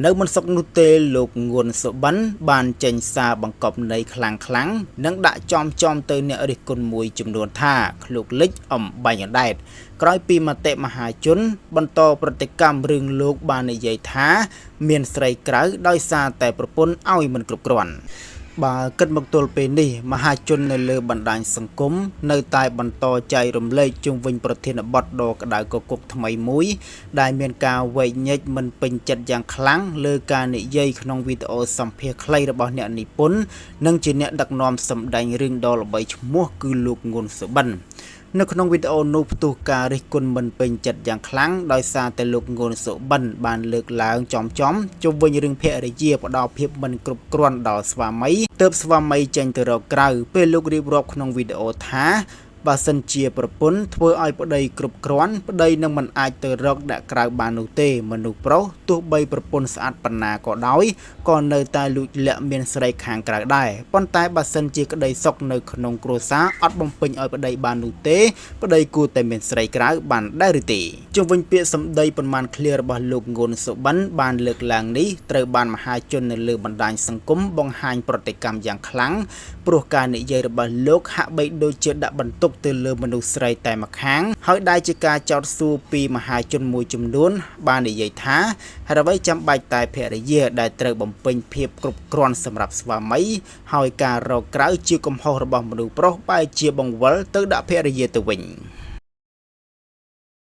នៅមិនសុកនោះទេលោកងួនសុបិនបានចេញសារបង្កប់ន័យខ្លាំងនិងដាក់ចំទៅអ្នករិះគន់មួយចំនួនថាឃ្លោកលិចអំបញ្ញអណ្ដែតក្រោយពីមតិមហាជនបន្តប្រតិកម្មរឿងលោកបាននិយាយថាមានស្រីក្រៅដោយសារតែប្រពន្ធឲ្យមិនគ្រប់គ្រាន់បើគិតមកទល់ពេលនេះមហាជននៅលើបណ្ដាញសង្គមនៅតែបន្តចែករំលែកជុំវិញប្រធានបទដ៏ក្តៅគគុកថ្មីមួយដែលមានការវែកញែកមិនពេញចិត្តយ៉ាងខ្លាំងលើការនិយាយក្នុងវីដេអូសម្ភាសន៍ខ្លីរបស់អ្នកនិពន្ធនិងជាអ្នកដឹកនាំសម្ដែងរឿងដ៏ល្បីឈ្មោះគឺលោកងួនសុបិននៅក្នុងវីដេអូនោះផ្ទុះការរិះគន់មិនពេញចិត្តយ៉ាងខ្លាំងដោយសារតែលោកងួនសុបិនបានលើកឡើងជុំវិញរឿងភរិយាផ្ដោតភាពមិនគ្រប់គ្រាន់ដល់ស្វាមីទើបស្វាមីចេញទៅរកក្រៅពេលលោករៀបរាប់ក្នុងវីដេអូថាបើសិនជាប្រពន្ធធ្វើឲ្យប្តីគ្រប់គ្រាន់ប្តីនឹងមិនអាចទៅរកដាក់ក្រៅបាននោះទេមនុស្សប្រុសទោះបីប្រពន្ធស្អាតប៉ុណ្ណាក៏ដោយក៏នៅតែលួចលាក់មានស្រីខាងក្រៅដែរប៉ុន្តែបើសិនជាក្តីសុខនៅក្នុងគ្រួសារអត់បំពេញឲ្យប្តីបាននោះទេប្តីគួរតែមានស្រីក្រៅបានដែរឬទេជុំវិញពាក្យសម្ដីប៉ុន្មានឃ្លារបស់លោកងួនសុបិនបានលើកឡើងនេះត្រូវបានមហាជននៅលើបណ្ដាញសង្គមបង្ហាញប្រតិកម្មយ៉ាងខ្លាំងព្រោះការនិយាយរបស់លោកហាក់បីដូចជាដាក់បន្ទុកទៅលើមនុស្សស្រីតែម្ខាងហើយដែលជាការចោទសួរពីមហាជនមួយចំនួនបាននិយាយថាហេតុអ្វីចាំបាច់តែភរិយាដែលត្រូវបំពេញភាពគ្រប់គ្រាន់សម្រាប់ស្វាមីហើយការរកក្រៅជាកំហុសរបស់មនុស្សប្រុសបែរជាបង្វិលទៅដាក់ភរិយាទៅវិញ